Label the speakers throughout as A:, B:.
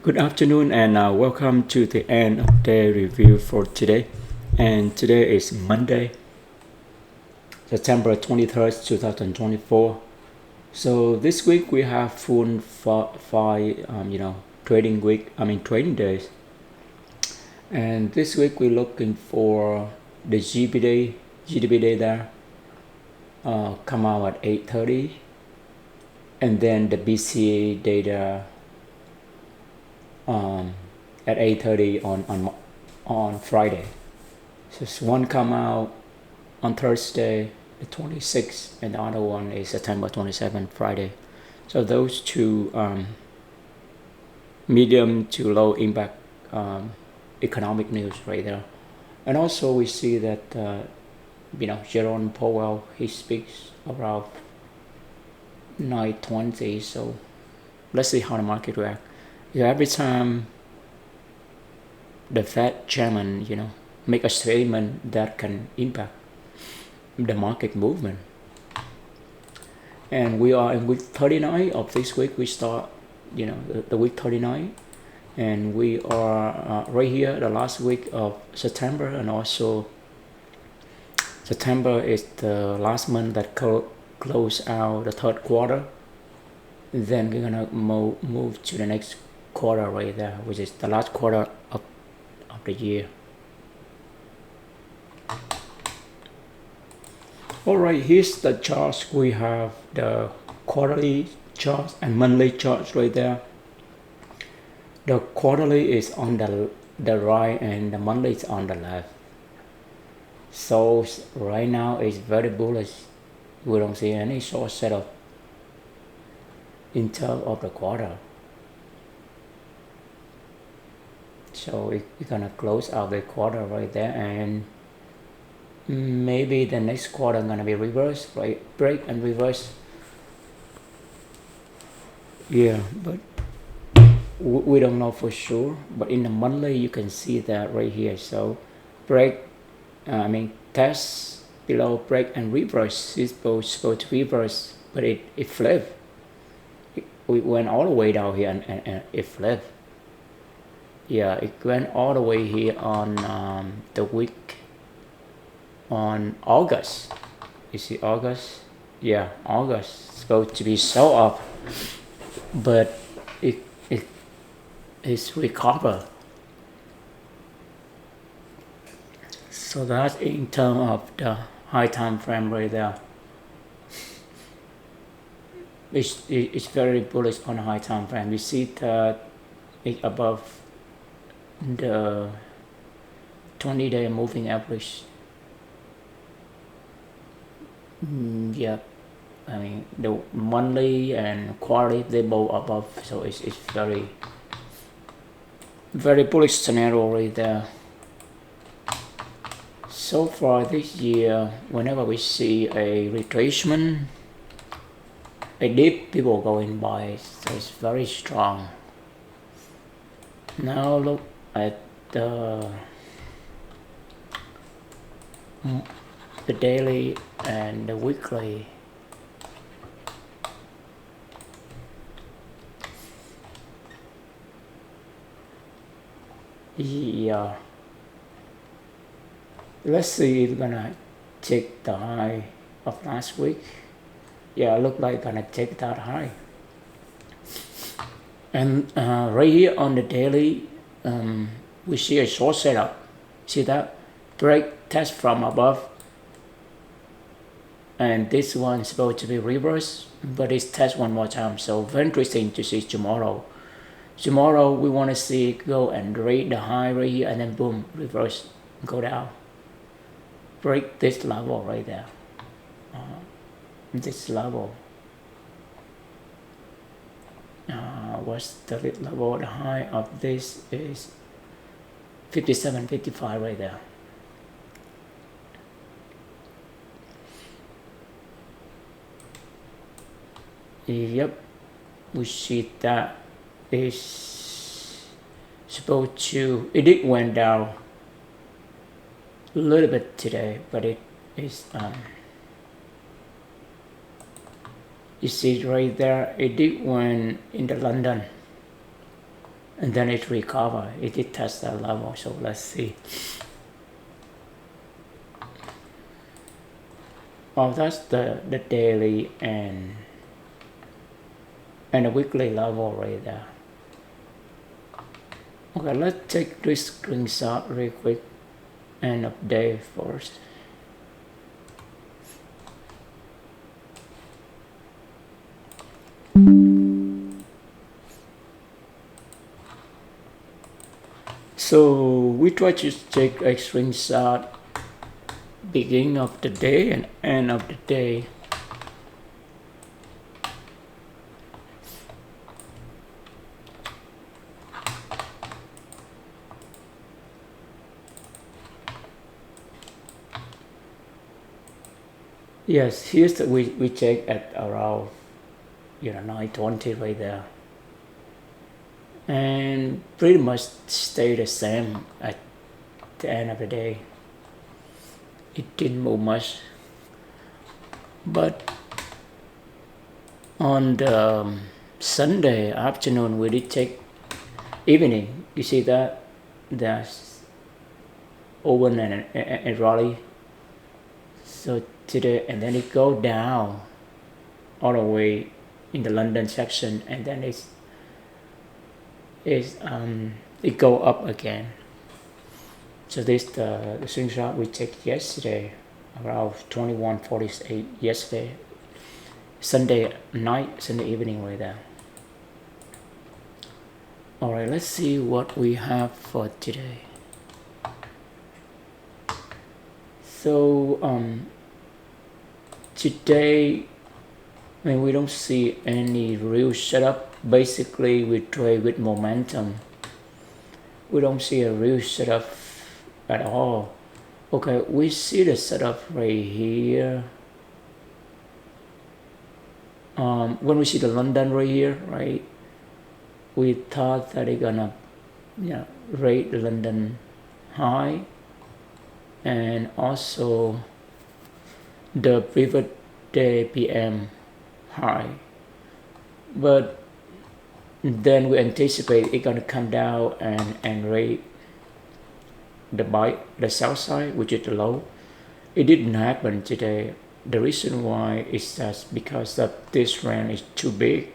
A: Good afternoon and welcome to the end of day review for today. And today is Monday, September 23rd, 2024. So this week we have full five, trading week. Trading days. And this week we're looking for the GDP data come out at 8:30, and then the BCA data at 8:30 on Friday. So one come out on Thursday, the 26th, and the other one is September 27th, Friday. So those two medium to low impact economic news right there. And also we see that Jerome Powell, he speaks around 9:20. So let's see how the market react. Every time the Fed chairman, make a statement that can impact the market movement. And we are in week 39 of this week. We start, the week 39, and we are right here, the last week of September, and also September is the last month that close out the third quarter. Then we're gonna move to the next quarter right there, which is the last quarter of the year. Alright, here's the charts. We have the quarterly charts and monthly charts right there. The quarterly is on the right and the monthly is on the left. So right now it's very bullish. We don't see any short setup in terms of the quarter. So we're gonna close out the quarter right there, and maybe the next quarter gonna be reverse, right? Break and reverse. Yeah, but we don't know for sure. But in the monthly, you can see that right here. So break, test below break and reverse. It's supposed to reverse, but it flipped. We went all the way down here and it flipped. Yeah, it went all the way here on the week on August. You see August? Yeah, August supposed to be so up, but it's recovered. So that's in terms of the high time frame right there. It's very bullish on the high time frame. You see that it's above the 20-day moving average. Yeah, the monthly and quarterly, they both above, so it's very bullish scenario right there. So far this year, whenever we see a retracement, a dip, people going buy, so it's very strong. Now look at the daily and the weekly. Yeah, let's see if we're gonna check the high of last week. Yeah, look like gonna take that high. And right here on the daily, we see a short setup. See that? Break, test from above, and this one is supposed to be reverse, but it's test one more time. So very interesting to see tomorrow. Tomorrow we want to see it go and read the high right here, and then boom, reverse, go down, break this level right there. This level. What's the level? The high of this is 57.55 right there. Yep, we see that is supposed to, it did went down a little bit today, but it is you see right there, it did went in the London. and then it recover. It did test that level, so let's see. Oh, that's the daily and the weekly level right there. Okay, let's take this screenshot real quick. End of day first. So we try to take a screenshot beginning of the day and end of the day. Yes, here's the, we check at around 9:20 right there, and pretty much stay the same at the end of the day. It didn't move much, but on the Sunday afternoon we did check evening. You see that there's Owen and Raleigh. So today, and then it go down all the way in the London section, and then it go up again. So this the screenshot we checked yesterday around 21:48 yesterday, Sunday night, Sunday evening right there. All right, let's see what we have for today. So today, we don't see any real setup. Basically, we trade with momentum. We don't see a real setup at all. Okay, we see the setup right here. When we see the London right here, right, we thought that it's gonna rate the London high, and also the pivot day PM high, but then we anticipate it's gonna come down and rate the sell side, which is the low. It didn't happen today. The reason why is just because that this range is too big.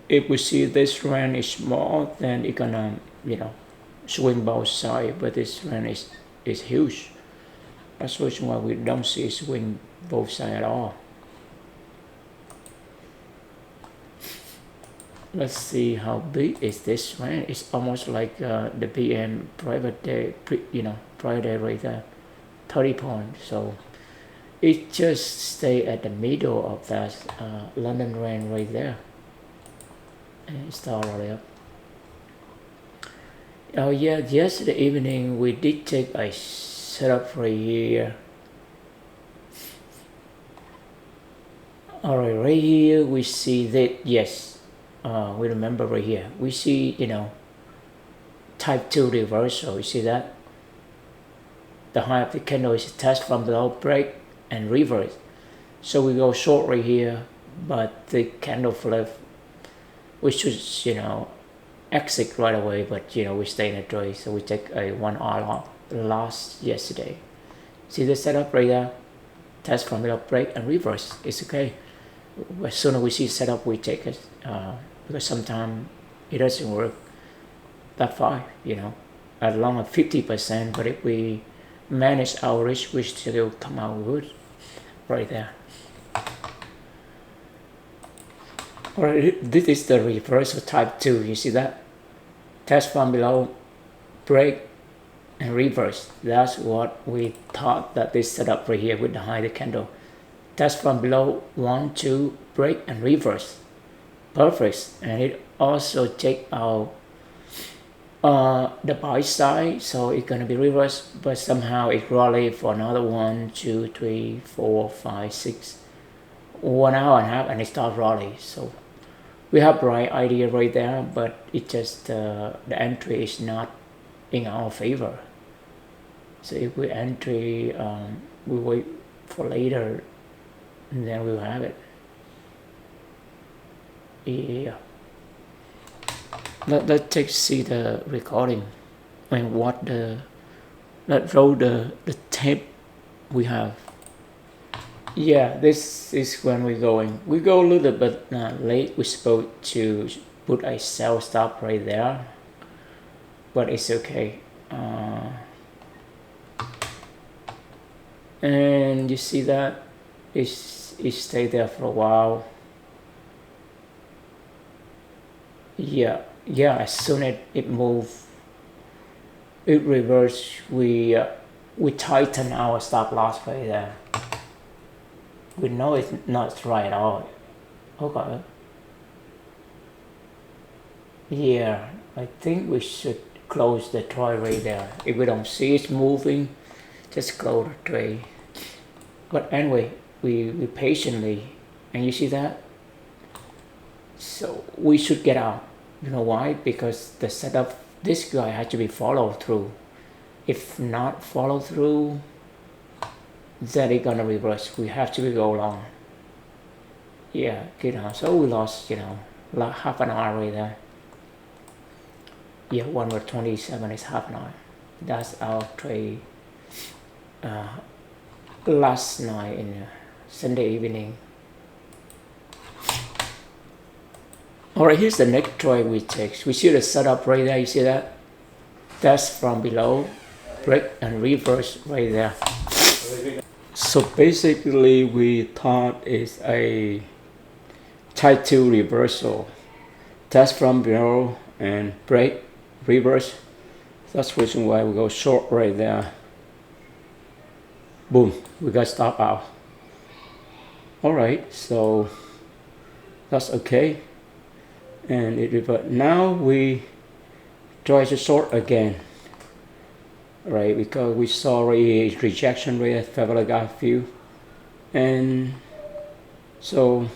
A: If we see this range is small, then it's gonna swing both sides, but this range is huge. That's the reason why we don't see it swing both sides at all. Let's see how big is this range. It's almost like the PM private day, prior day right there, 30 points. So it just stay at the middle of that London range right there, and start rolling up. Oh yeah, yesterday evening we did take a setup right here. All right here we see that, yes, we remember right here we see type 2 reversal. You see that the high of the candle is test from below, break and reverse. So we go short right here, but the candle flip, we should exit right away, but we stay in a trade. So we take a 1 hour loss yesterday. See the setup right there, test from below, break and reverse. It's okay. As soon as we see setup, we take it, because sometimes it doesn't work that far, at long as 50%, but if we manage our risk, we still come out good right there. Alright, this is the reversal type 2. You see that? Test from below, break and reverse. That's what we thought that this setup right here with the high candle. Test from below, 1, 2, break and reverse. Perfect. And it also check out the buy side, so it's gonna be reversed, but somehow it rally for another 1, 2, 3, 4, 5, 6, 1 hour and a half, and it start rally. So we have right idea right there, but it just the entry is not in our favor. So if we entry, we wait for later, and then we'll have it. Yeah. Let's take see the recording and what let's roll the tape we have. Yeah, this is when we're going. We go a little bit late. We're supposed to put a cell stop right there, but it's okay. And you see that it stayed there for a while. Yeah, as soon as it moved, it reversed. We tighten our stop loss right there. We know it's not right at all. Okay. Yeah, I think we should close the tray right there. If we don't see it moving, just close the tray. But anyway, we patiently, and you see that? So we should get out. You know why? Because the setup, this guy had to be followed through. If not follow through, then it's gonna reverse. We have to go long. Yeah, get out. So we lost, like half an hour right there. Yeah, 1:27 is half an hour. That's our trade last night in Sunday evening. Alright, here's the next trade we take. We see the setup right there. You see that? That's from below, break and reverse right there. So basically, we thought it's a type 2 reversal. That's from below and break, reverse. That's the reason why we go short right there. Boom, we got stop out. Alright, so that's okay. And it revert. Now we try to short again. Right, because we saw a rejection rate at Fibonacci got few, and so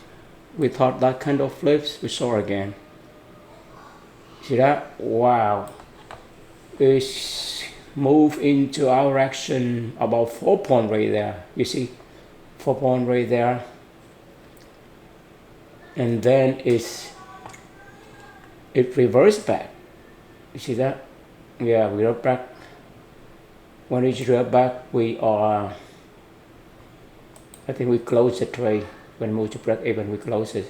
A: we thought that kind of flips, we saw again. See that? Wow, it's moved into our action about 4 point right there. You see 4 point right there, and then it reversed back. You see that? Yeah, we are back. When we revert back, we are, I think we close the trade. When we move to break even, we close it.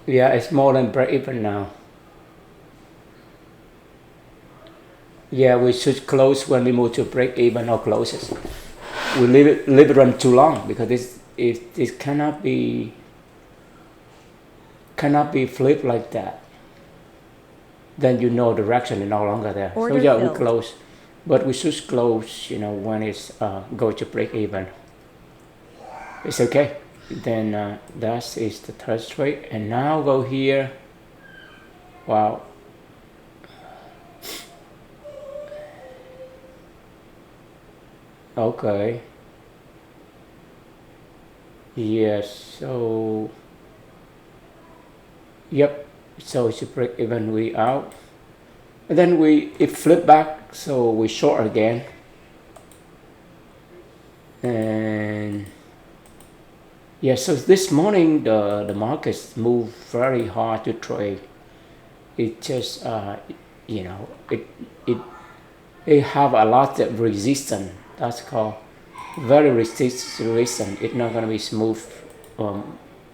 A: Yeah, it's more than break even now. Yeah, we should close when we move to break even or closes. We leave it run too long because this cannot be flipped like that. Then you know direction is no longer there.
B: Order
A: so yeah,
B: filled.
A: we close, but we should close. When it's go to break even. It's okay. Then that is the third trade, and now go here. Wow. Okay. Yes. So. Yep. So it's a break even. We out, and then it flip back. So we short again, and yeah. So this morning the markets moved very hard to trade. It just it have a lot of resistance. That's called very resistant. It's not gonna be smooth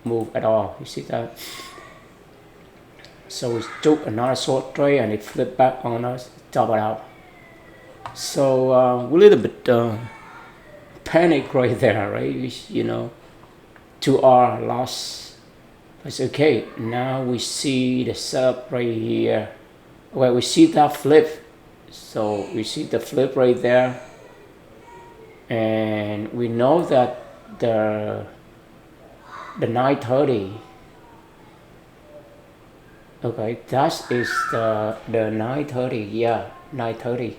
A: move at all. You see that? So we took another short trade and it flipped back on us, top it out. So we're a little bit panic right there, right? 2R loss. It's okay. Now we see the setup right here. Well, we see that flip. So we see the flip right there, and we know that the 930. Okay, that is the 930. Yeah, 930.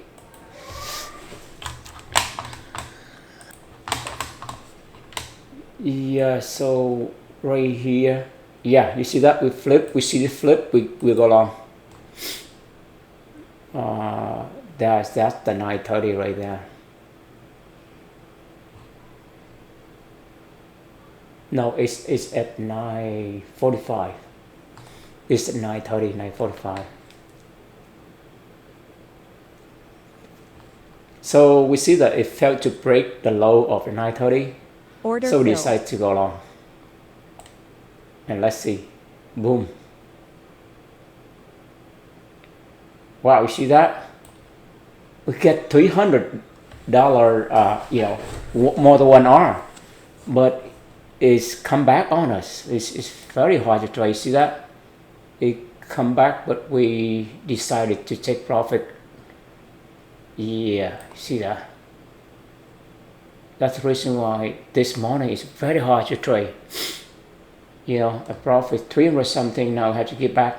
A: Yeah, so right here Yeah, you see that we flip, we see the flip, we go long. That's the 930 right there. No, it's at 9:45. It's at 9:30, 9:45. So we see that it failed to break the low of the 9:30.
B: Order
A: So we
B: filled.
A: decide to go long. And let's see. Boom. Wow, you see that? We get $300, more than 1 hour. But it's come back on us. It's very hard to trade. See that? It come back, but we decided to take profit. Yeah, see that? That's the reason why this morning is very hard to trade. A profit 300 something, now I have to get back.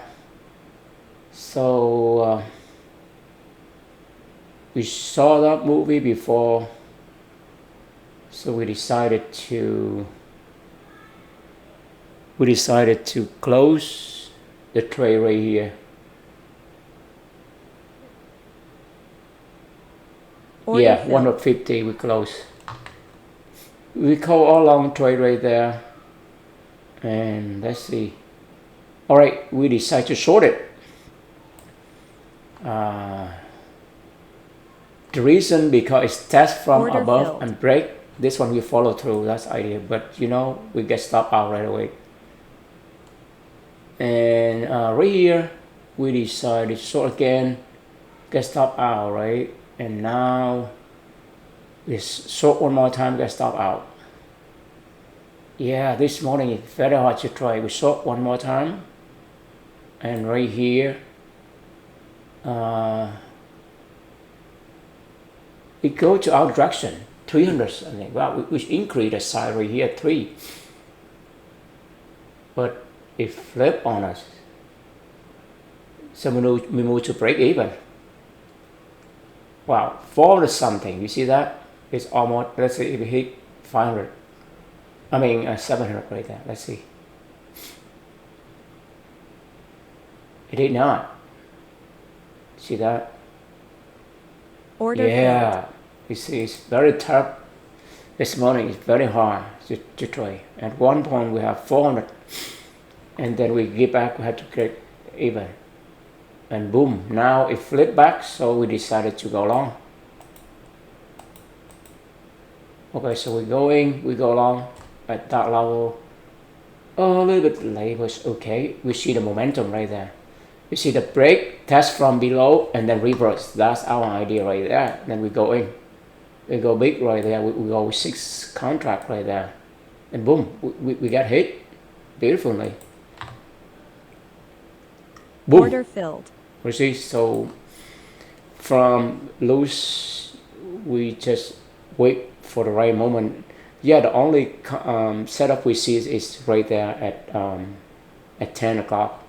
A: So we saw that movie before, so we decided to close the trade right here.
B: Order
A: Yeah,
B: filled.
A: 150 we close. We call all long trade right there, and let's see. All right, we decide to short it. The reason because it's test from
B: Order
A: above
B: filled.
A: and break. This one we follow through. That's idea, but we get stop out right away. And right here we decided short again, get stop out, right? And now we short one more time, get stop out. Yeah, this morning it's very hard to try. We short one more time, and right here it go to our direction 300 something. Wow, we increase the size right here 3, but it flip on us. So we move to break even. Wow, 400 something. You see that? It's almost, let's say if we hit 500. 700 right there. Let's see. It did not. See that?
B: Order filled.
A: Yeah. You see, it's very tough. This morning it's very hard to trade. At one point we have 400, and then we get back. We have to get even, and boom! Now it flipped back, so we decided to go long. Okay, so we go long at that level. Oh, a little bit late was okay. We see the momentum right there. You see the break, test from below, and then reverse. That's our idea right there. Then we go in. We go big right there. We go with 6 contract right there. And boom, we got hit beautifully. Boom.
B: Order filled.
A: You see, so from loose, we just wait for the right moment. Yeah, the only setup we see is right there at 10 o'clock,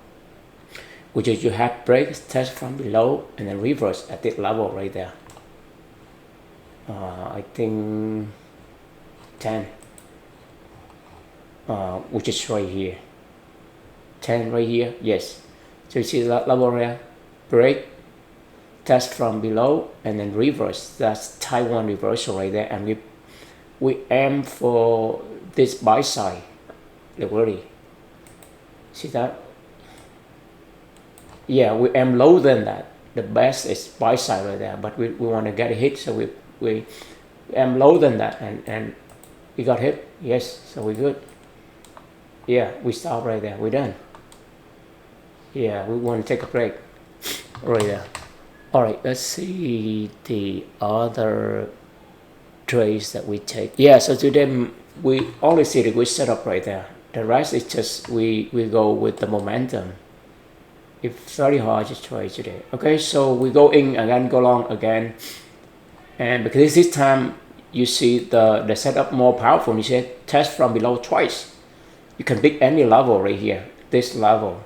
A: which is you have breaks, test from below, and then reverse at this level right there. I think 10, which is right here. 10 right here, yes. So you see that level there, break, test from below, and then reverse. That's Taiwan reversal right there, and we aim for this buy side liquidity. See that? Yeah, we aim lower than that. The best is buy side right there, but we want to get a hit, so we aim lower than that, and we got hit. Yes, so we good. Yeah, we stop right there. We're done. Yeah, we want to take a break right there. All right, let's see the other trades that we take. Yeah, so today we only see the good setup right there. The rest is just we go with the momentum. It's very hard to trade today. Okay, so we go in again, go long again, and because this time you see the setup more powerful. You see test from below twice. You can pick any level right here. This level.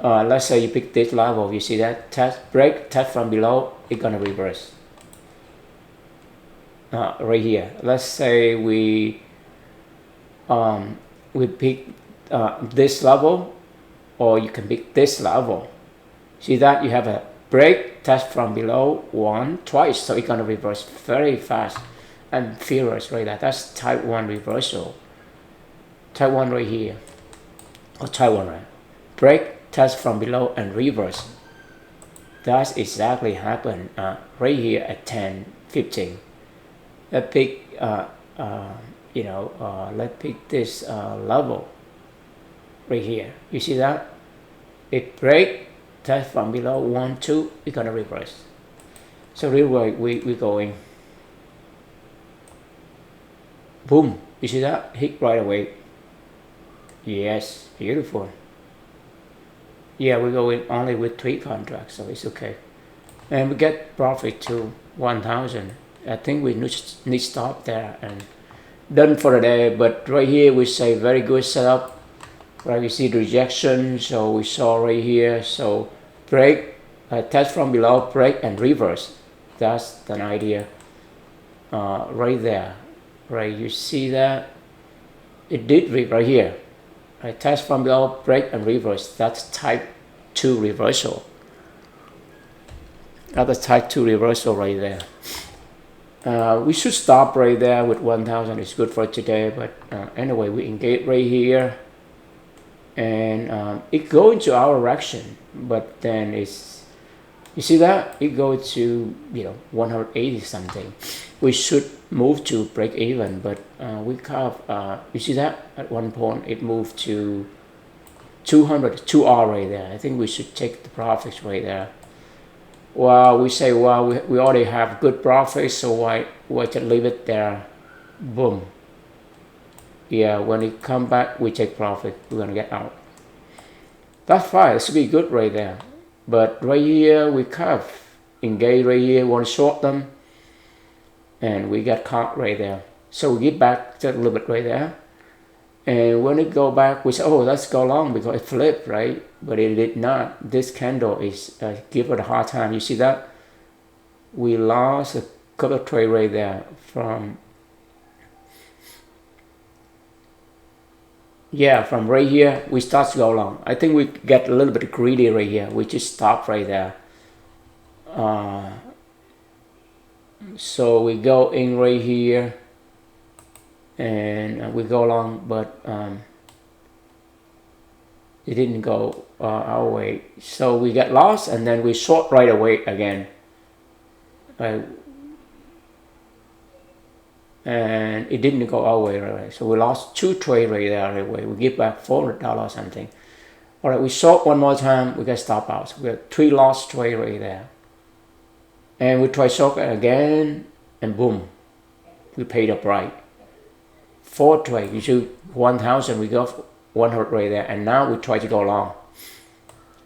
A: Let's say you pick this level. You see that test break, test from below. It's gonna reverse. Right here. Let's say we pick this level, or you can pick this level. See that you have a break, test from below, one, twice, so it's gonna reverse very fast and furious right there. That's type 1 reversal. Type 1 right here, or type 1 right. Break, test from below, and reverse. That's exactly happened right here at 10:15. Let's pick, let's pick this level right here. You see that? It break, test from below, 1, 2, it's gonna reverse. So real way we going. Boom, you see that? Hit right away. Yes, beautiful. Yeah, we go in only with 3 contracts, so it's okay. And we get profit to 1,000. I think we need stop there and done for the day. But right here we say very good setup. Right, we see the rejection, so we saw right here. So break, test from below, break and reverse. That's an idea right there. Right, you see that it did right here. Right, test from below, break and reverse. That's type 2 reversal. That's type 2 reversal right there. We should stop right there with 1,000. It's good for today, but anyway, we engage right here, and it go into our direction, but then it's, you see that it goes to 180 something. We should move to break even, but we have you see that at one point it moved to 200, 2R right there. I think we should take the profits right there. Well, we say, well, we already have good profits, so why just leave it there? Boom. Yeah, when it come back, we take profit. We're gonna get out. That's fine. It should be good right there. But right here, we have engage right here, want to short them, and we get caught right there. So we get back just a little bit right there. And when it go back, we say, oh, let's go long because it flipped, right? But it did not. This candle is give it a hard time. You see that? We lost a couple of trade right there from, from right here, we start to go long. I think we get a little bit greedy right here. We just stop right there. So we go in right here, and we go along, but it didn't go our way, so we get lost, and then we short right away again, and it didn't go our way right away. So we lost 2 trade right there right away. We give back $400 something. All right, we short one more time, we get stop out. So we have 3 lost trade right there, and we try short again, and boom, we paid up right. 4 trade, you shoot 1,000, we go 100 right there, and now we try to go long.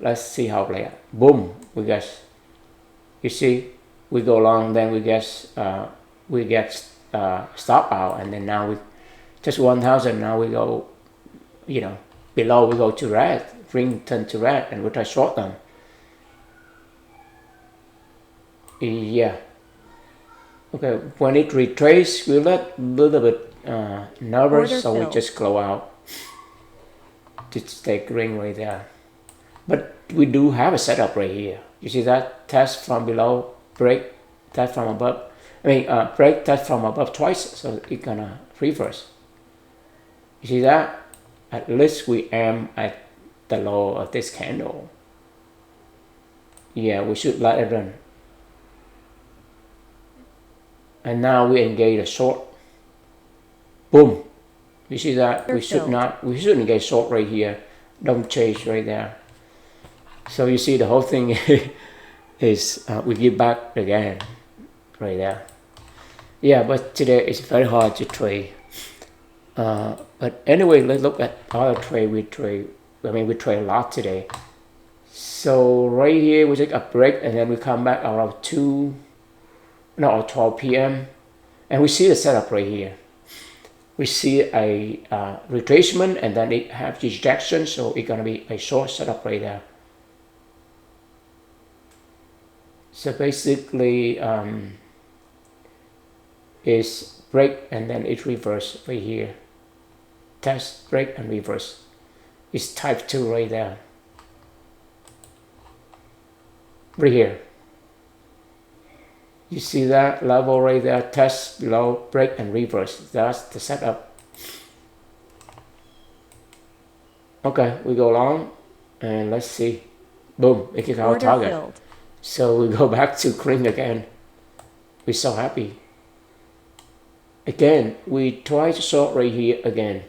A: Let's see how it play out. Boom, we get, you see, we go long, then we get stop out, and then now we just 1,000. Now we go, below, we go to red, green turn to red, and we try short them. Yeah. Okay, when it retrace, we let a little bit nervous,
B: Order
A: so we
B: filled.
A: just close out. Just take green right there. But we do have a setup right here. You see that? Test from below, break, test from above. Break, test from above twice, so it's gonna reverse. You see that? At least we aim at the low of this candle. Yeah, we should let it run. And now we engage a short. Boom. You see that? We shouldn't engage short right here. Don't chase right there. So you see the whole thing is we give back again right there. Yeah, but today it's very hard to trade. But anyway, let's look at other trade we trade. We trade a lot today. So right here we take a break, and then we come back around 12 p.m. and we see the setup right here. We see a retracement, and then it has rejection, so it's gonna be a short setup right there. So basically, it's break and then it reverse right here. Test, break, and reverse. It's type 2 right there. Right here. You see that level right there, test, below, break, and reverse. That's the setup. Okay, we go along and let's see. Boom, it is our
B: Order
A: target.
B: filled.
A: So we go back to green again. We're so happy. Again, we try to short right here again.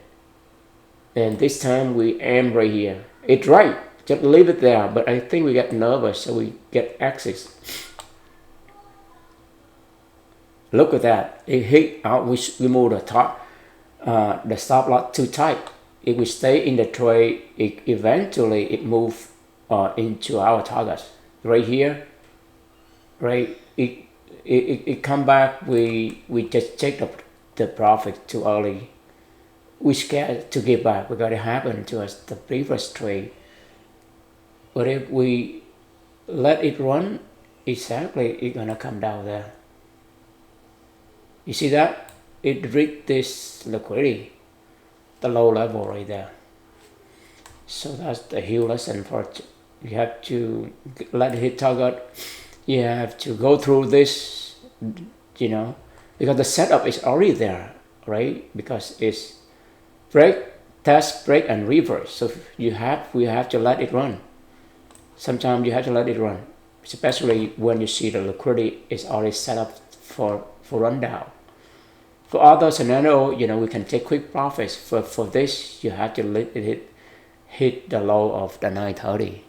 A: And this time we aim right here. It's right, just leave it there. But I think we get nervous, so we get axis. Look at that. It hit out. We move the top, the stop loss too tight. If we stay in the trade, eventually it moves into our target. Right here, right? It come back. We just check the profit too early. We scared to give back. We got it happen to us the previous trade. But if we let it run, exactly, it's gonna come down there. You see that? It reached this liquidity, the low level right there. So that's the huge lesson for it. You have to let it hit target. You have to go through this, because the setup is already there, right? Because it's break, test, break, and reverse. So we have to let it run. Sometimes you have to let it run, especially when you see the liquidity is already set up for rundown. For other scenario, we can take quick profits. For this, you have to let it hit the low of the 930.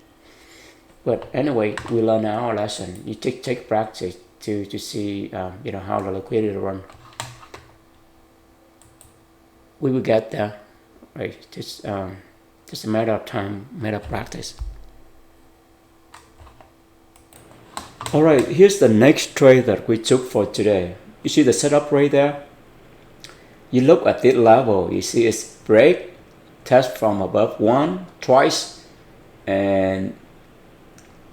A: But anyway, we learn our lesson. You take practice to see how the liquidity run. We will get there, right? Just a matter of time, matter of practice. All right, here's the next trade that we took for today. You see the setup right there? You look at this level, you see it's break, test from above one, twice, and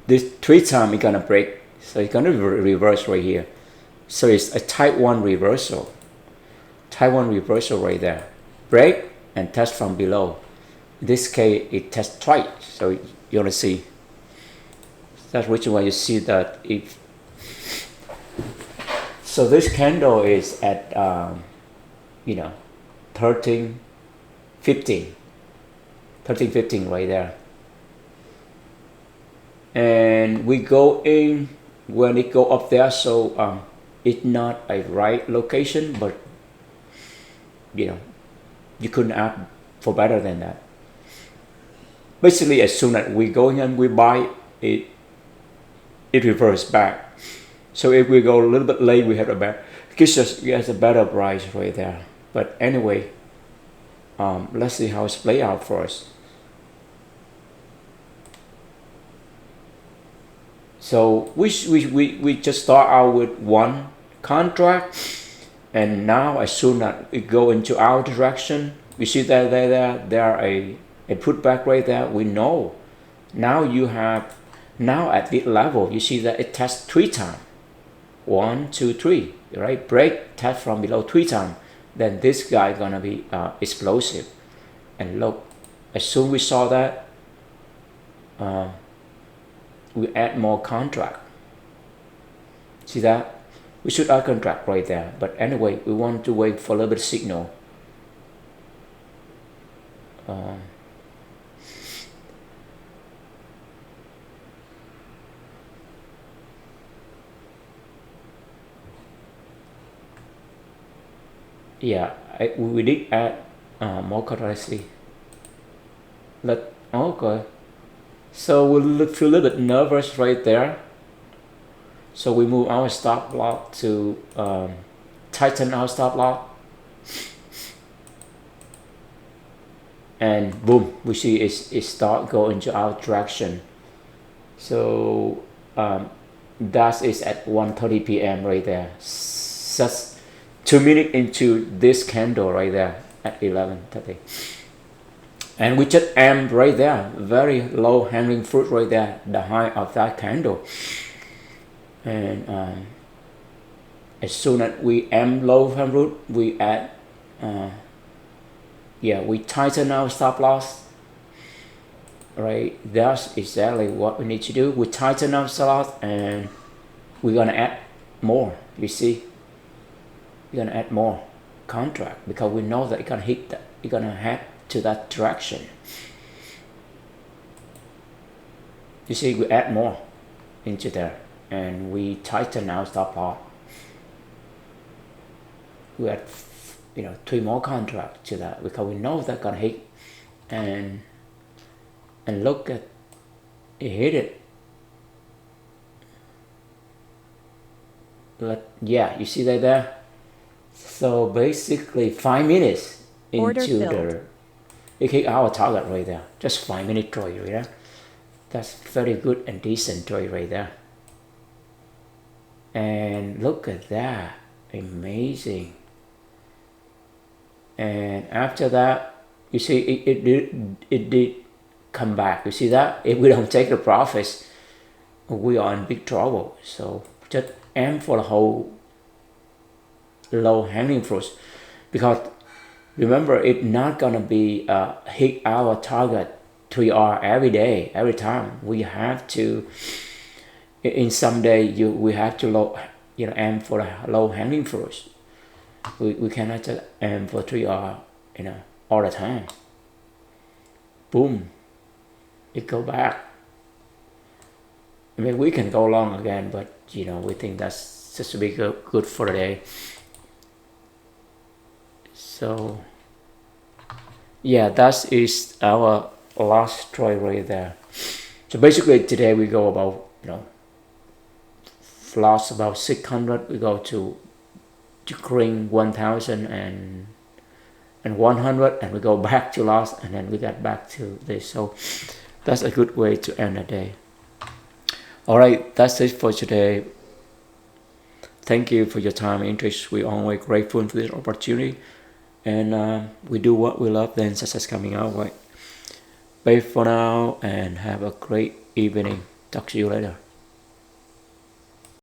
A: this 3 times it's gonna break. So it's gonna reverse right here. So it's a type 1 reversal. Type 1 reversal right there. Break and test from below. In this case, it tests twice. So you're gonna see. That's the reason why you see that if. So this candle is at 13.15 right there, and we go in when it go up there. So it's not a right location, but you couldn't ask for better than that. Basically, as soon as we go in and we buy it, it reverses back. So if we go a little bit late, we have a better, gives us a better price right there. But anyway, let's see how it's play out for us. So we just start out with one contract, and now as soon as it go into our direction, we see that there a putback right there. We know now now at this level, you see that it tests 3 times. 1, 2, 3, right? Break, test from below 3 times. Then this guy gonna be explosive. And look, as soon we saw that, we add more contract. See that? We should add contract right there. But anyway, we want to wait for a little bit of signal. Yeah, we did add more currency. Okay. So we feel a little bit nervous right there. So we move our stop loss to tighten our stop loss. And boom, we see it start going into our direction. So that is at 1:30 p.m. right there. Just 2 minutes into this candle right there at 11:30. And we just aim right there, very low hanging fruit right there, the high of that candle. And as soon as we aim low hanging fruit, we add, we tighten our stop loss. right? That's exactly what we need to do. We tighten up a lot, and we're gonna add more. You see, we're gonna add more contract because we know that it's gonna hit that. It's gonna head to that direction. You see, we add more into there, and we tighten our stop loss. We add, 3 more contracts to that because we know that gonna hit, and look at it hit it. Yeah, you see that there. So basically, 5 minutes
B: Order
A: into
B: filled.
A: it hit our target right there. Just 5 minute trade right there. That's very good and decent trade right there. And look at that, amazing. And after that, you see it did come back. You see that if we don't take the profits, we are in big trouble. So just aim for the whole low hanging fruits, because remember, it's not gonna be hit our target 3R every day, every time. We have to, in some day, we have to aim for the low hanging fruits. We cannot just aim for 3R, all the time. Boom, it go back. I mean, we can go long again, but we think that's just to be good for the day. So yeah, that is our last trade right there. So basically today we go about, lost about 600. We go to green 1000 and 100, and we go back to loss, and then we get back to this. So that's a good way to end the day. All right, that's it for today. Thank you for your time and interest. We're always grateful for this opportunity, and we do what we love, then success coming our way. Bye for now, and have a great evening. Talk to you later.